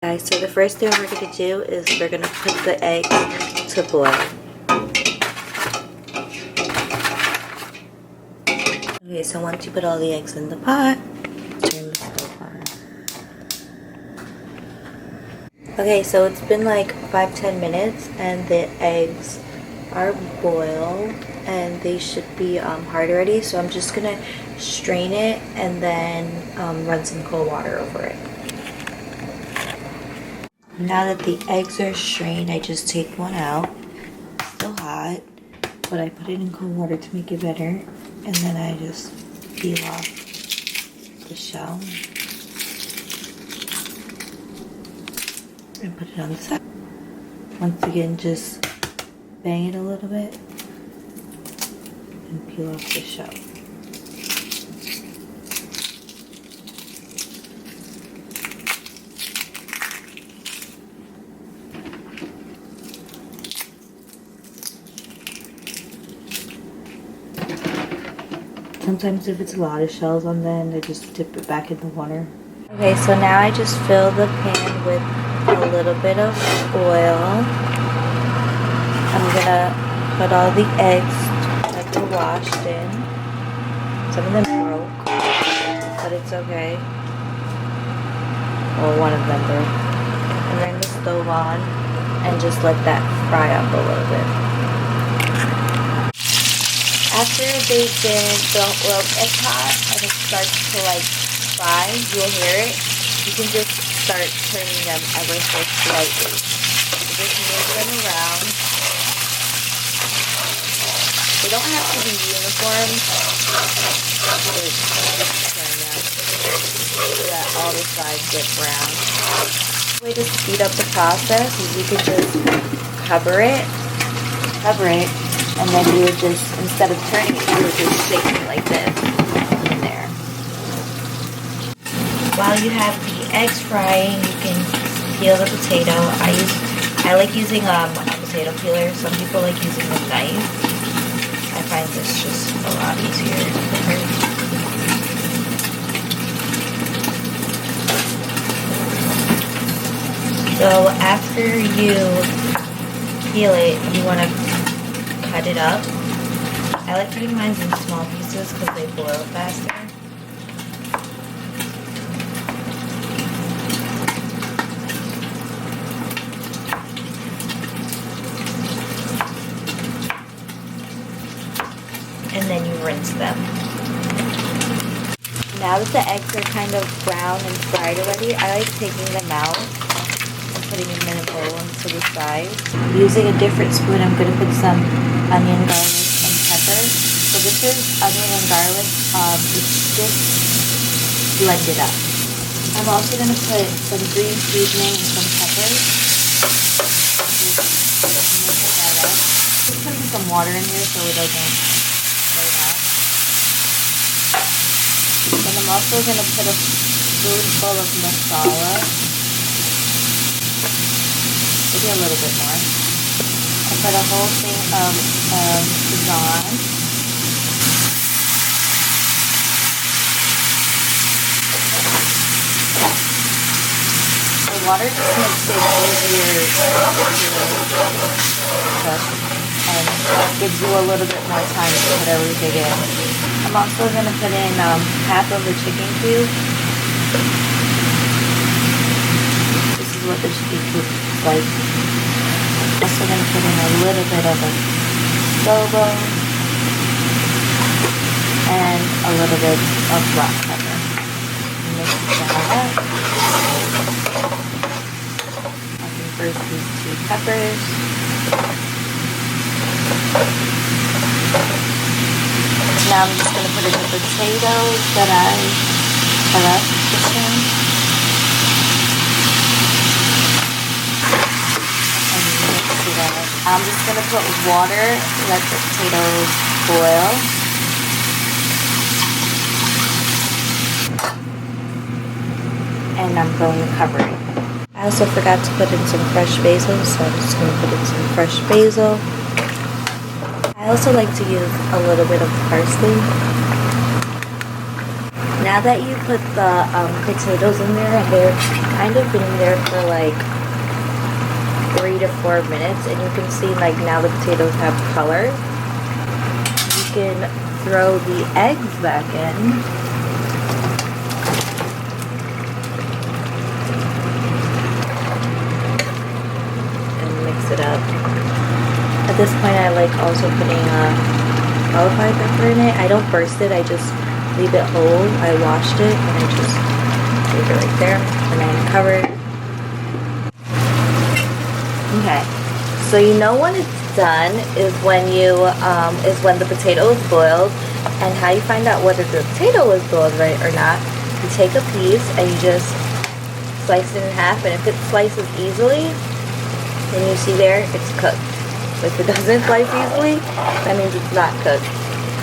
Guys, so the first thing we're going to do is we're going to put the egg to boil. Okay, so once you put all the eggs in the pot, turn the stove on. Okay, so it's been like 5-10 minutes and the eggs are boiled and they should be hard already. So I'm just going to strain it and then run some cold water over it. Now that the eggs are strained, I just take one out. It's still hot, but I put it in cold water to make it better. And then I just peel off the shell and put it on the side. Once again, just bang it a little bit and peel off the shell. Sometimes if it's a lot of shells on the end, I just dip it back in the water. Okay, so now I just fill the pan with a little bit of oil. I'm gonna put all the eggs that were washed in. Some of them broke, but it's okay. Well, one of them broke. And turn the stove on and just let that fry up a little bit. After they've been, the oil gets hot and it starts to like fry, you'll hear it. You can just start turning them ever so slightly. So just move them around. They don't have to be uniform. Just turn them so that all the sides get brown. The way to speed up the process is you can just cover it. And then you would just, instead of turning it, you would just shake it like this in there. While you have the eggs frying, you can peel the potato. I like using a potato peeler. Some people like using a knife. I find this just a lot easier. So after you peel it, you want to cut it up. I like cutting mine in small pieces because they boil faster. And then you rinse them. Now that the eggs are kind of brown and fried already, I like taking them out and putting them in a bowl to the side. Using a different spoon, I'm going to put some onion, garlic, and pepper. So this is onion and garlic. It's just blend it up. I'm also going to put some green seasoning and some pepper. Just mix that up. Just putting some water in here so it doesn't burn out. And I'm also going to put a spoonful of masala. Maybe a little bit more. I put a whole thing of Sazon. The water just makes it easier to cook and gives you a little bit more time to put everything in. I'm also going to put in half of the chicken cube. This is what the chicken cube looks like. Also going to put in a little bit of adobo and a little bit of black pepper. Mix that up. I can first these 2 peppers. Now I'm just going to put in the potatoes that I cut up just in. I'm just going to put water, let the potatoes boil. And I'm going to cover it. I also forgot to put in some fresh basil, so I'm just going to put in some fresh basil. I also like to use a little bit of parsley. now that you put the potatoes in there, and they're kind of been there for like 3 to 4 minutes, and you can see like now the potatoes have color, you can throw the eggs back in. And mix it up. At this point I like also putting cauliflower pepper in it. I don't burst it, I just leave it whole. I washed it and I just leave it right there and then cover it. Okay, so you know when it's done is when you when the potato is boiled. And how you find out whether the potato is boiled right or not, you take a piece and you just slice it in half, and if it slices easily, then you see there it's cooked. If it doesn't slice easily, that means it's not cooked.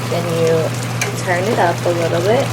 Then you turn it up a little bit.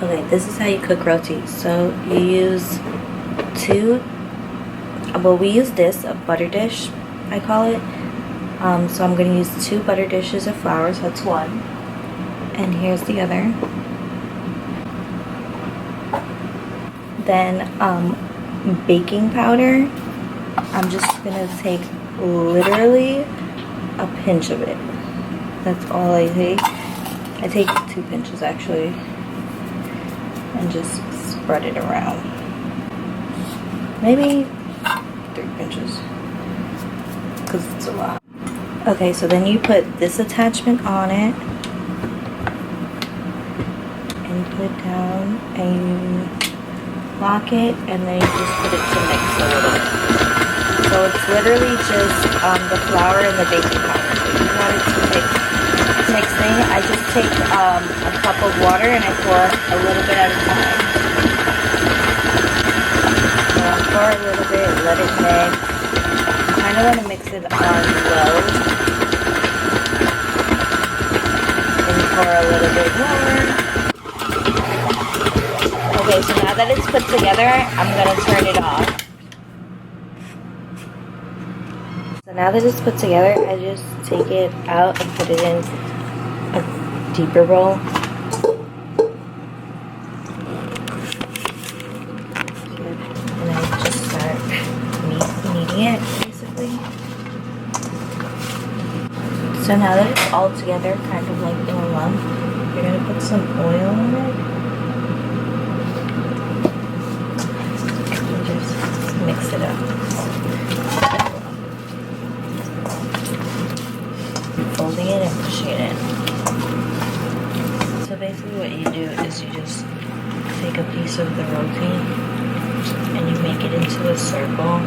Okay, this is how you cook roti. So you use we use this, a butter dish, I call it. So I'm going to use 2 butter dishes of flour, so that's 1. And here's the other. Then baking powder, I'm just going to take literally a pinch of it. That's all I take. I take 2 pinches actually. And just spread it around. Maybe 3 pinches. Because it's a lot. Okay, so then you put this attachment on it. And you put it down. And you lock it. And then you just put it to mix a little bit. So it's literally just the flour and the baking powder. So you want it to mixing. I just take a cup of water and I pour a little bit at a time. So I pour a little bit, let it mix. You kind of want to mix it on low. Then you pour a little bit more. Okay, so now that it's put together, I'm going to turn it off. So now that it's put together, I just take it out and put it in a deeper bowl. And I just start kneading it, basically. So now that it's all together, kind of like in a lump, you're going to put some oil on it. And just mix it up. Folding it and pushing it in. So basically what you do is you just take a piece of the roti and you make it into a circle.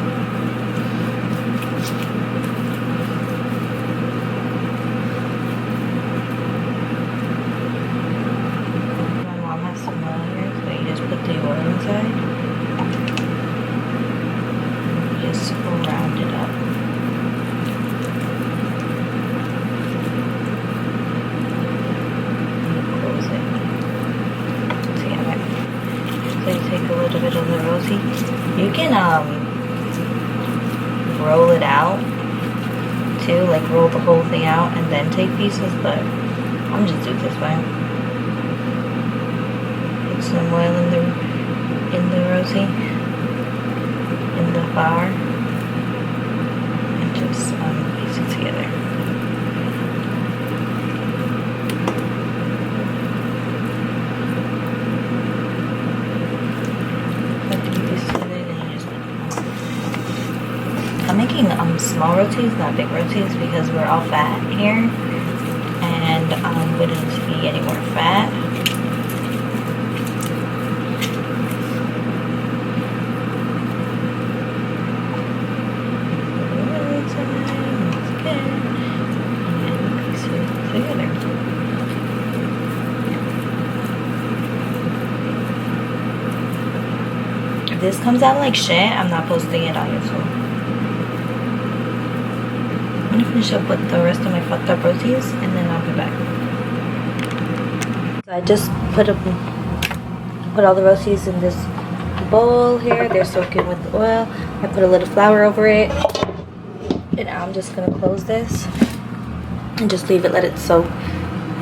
My mom has some oil here, so you just put the oil inside. You just round it up. Take a little bit of the roti. You can roll it out too, like roll the whole thing out and then take pieces, but I'm just doing this way. Put some oil in the roti, in the flour, and just piece it together. I'm making small rotis, not big rotis, because we're all fat here, and we don't be any more fat. If this comes out like shit, I'm not posting it on YouTube. I'm gonna finish up with the rest of my fucked up rotis and then I'll be back. So I just put all the rotis in this bowl here. They're soaking with oil. I put a little flour over it. And now I'm just gonna close this and just leave it, let it soak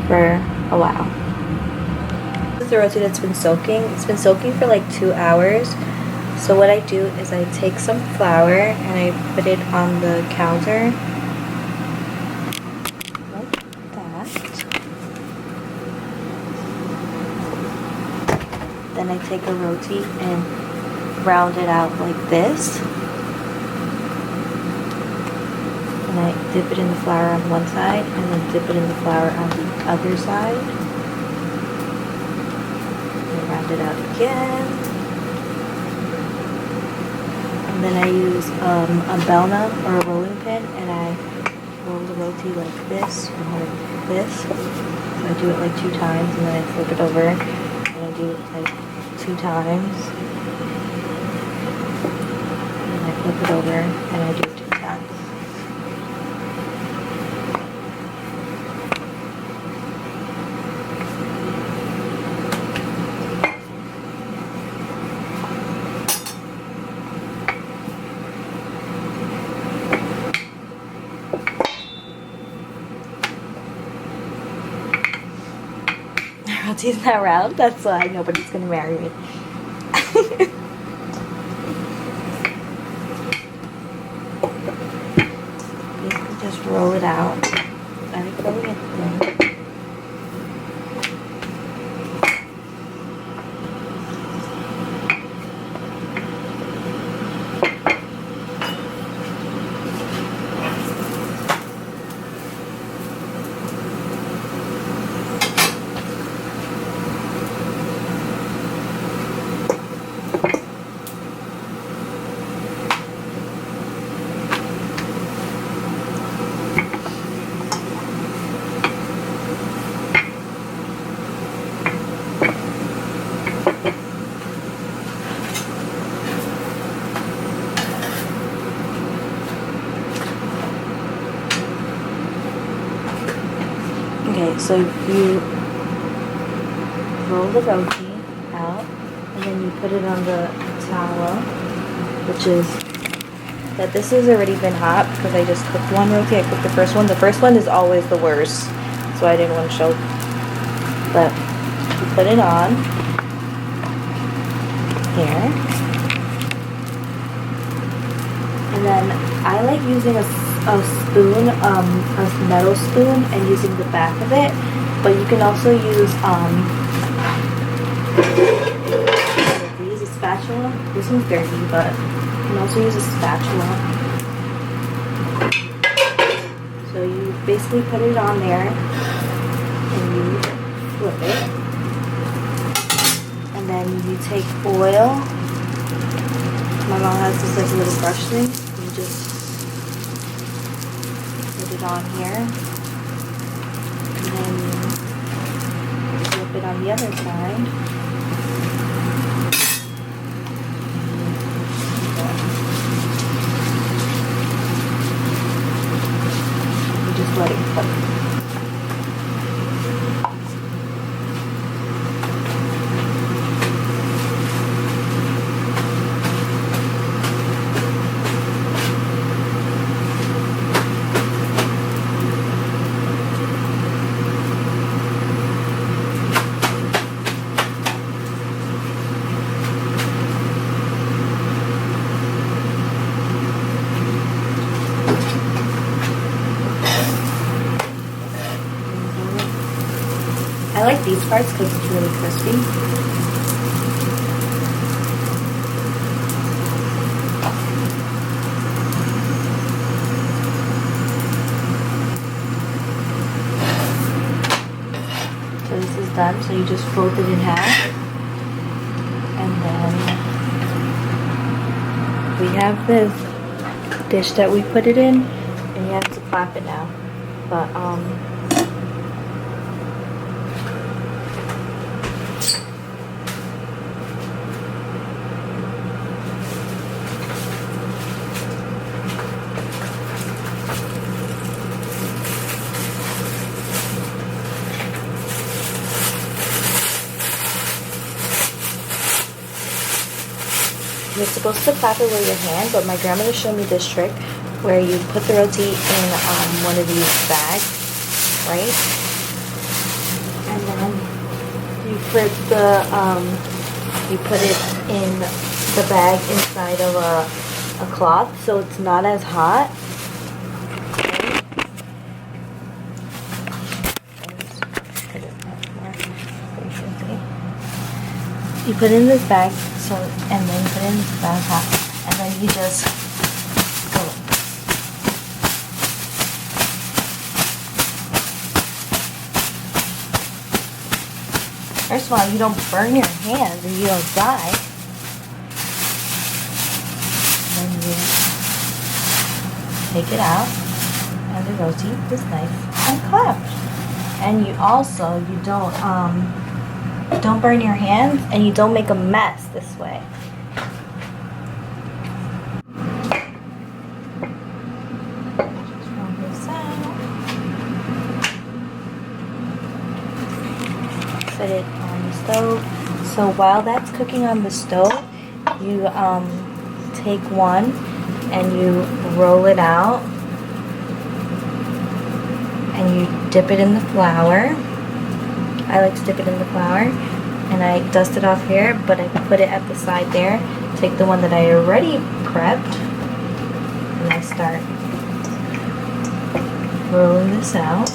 for a while. This is the roti that's been soaking. It's been soaking for like 2 hours. So what I do is I take some flour and I put it on the counter. Like that. Then I take a roti and round it out like this. And I dip it in the flour on one side and then dip it in the flour on the other side. And round it out again. And then I use a belna or a rolling pin and I roll the roti like this or like this. So I do it like 2 times and then I flip it over and I do it like 2 times. And I flip it over and I do it 2 times. Roti's not round, that's why nobody's gonna marry me. Basically just roll it out. I like rolling it thin. Okay, so you roll the roti out and then you put it on the towel, which is that this has already been hot because I just cooked one roti. I cooked the first one. The first one is always the worst, so I didn't want to show. But you put it on here, and then I like using a spoon, a metal spoon, and using the back of it. But you can also use a spatula. This one's dirty, but you can also use a spatula. So you basically put it on there and you flip it, and then you take oil. My mom has this like little brush thing. You just put it on here, and then you flip it on the other side. You just let it cook. I like these parts because it's really crispy. So this is done, so you just fold it in half. And then we have this dish that we put it in, and you have to clap it now. But you're supposed to clap it with your hand, but my grandmother showed me this trick where you put the roti in one of these bags, right? And then you put it in the bag inside of a cloth so it's not as hot. You put it in this bag, and then you put it in this bag hot, and then you just go. First of all, you don't burn your hands and you don't die. And then you take it out, and the roti is nice and clapped. And you also, you don't burn your hands, and you don't make a mess this way. Just roll this out. Set it on the stove. So while that's cooking on the stove, you take one and you roll it out, and you dip it in the flour. I like to dip it in the flour, and I dust it off here, but I put it at the side there. Take the one that I already prepped, and I start rolling this out.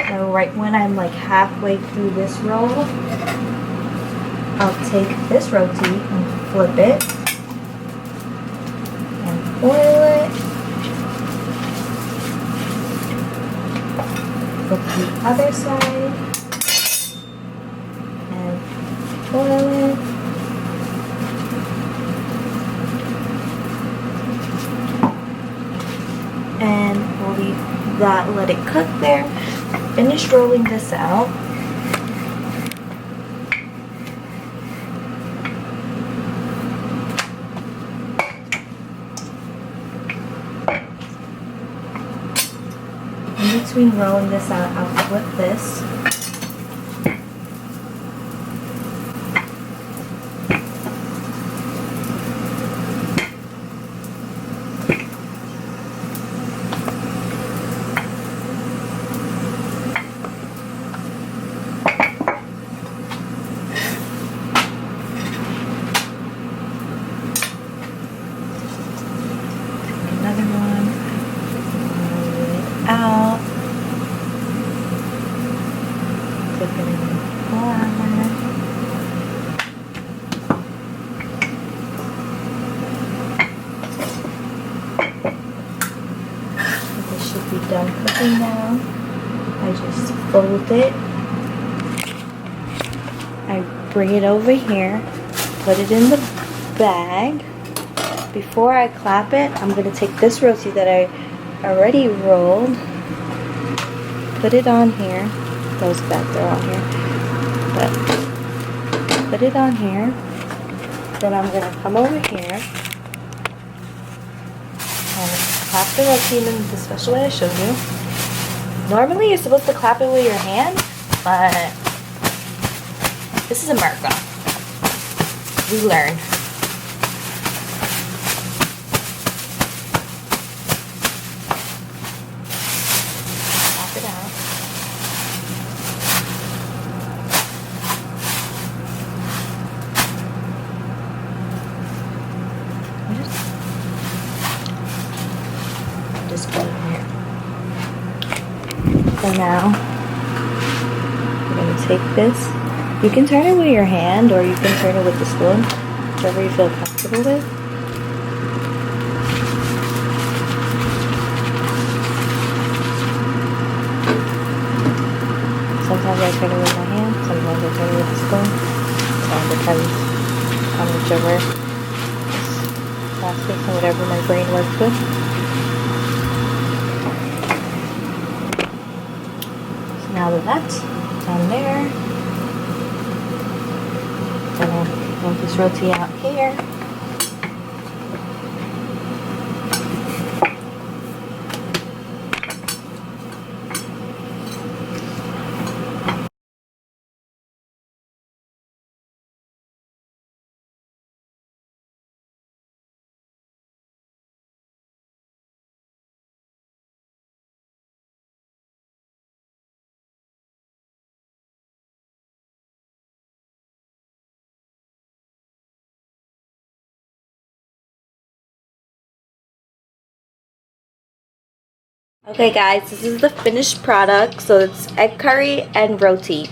So right when I'm like halfway through this roll, I'll take this roti and flip it and foil it. Flip the other side and foil it. And we'll leave that, let it cook there. Finish rolling this out. In between rolling this out, I'll flip this. Another one. Roll it out. Dip it in the flour. This should be done cooking now. I just fold it. I bring it over here, put it in the bag. Before I clap it, I'm going to take this roti that I already rolled, put it on here. Those back there on here. But put it on here. Then I'm going to come over here and clap the roti in the special way I showed you. Normally you're supposed to clap it with your hand, but this is America. We learn. Clap it out. Just put it here. So now we're going to take this. You can turn it with your hand, or you can turn it with the spoon, whichever you feel comfortable with. Sometimes I turn it with my hand, sometimes I turn it with the spoon. So it depends on whichever is fastest and whatever my brain works with. So now that that's done there, gonna roll this roti out here. Okay guys, this is the finished product. So it's egg curry and roti.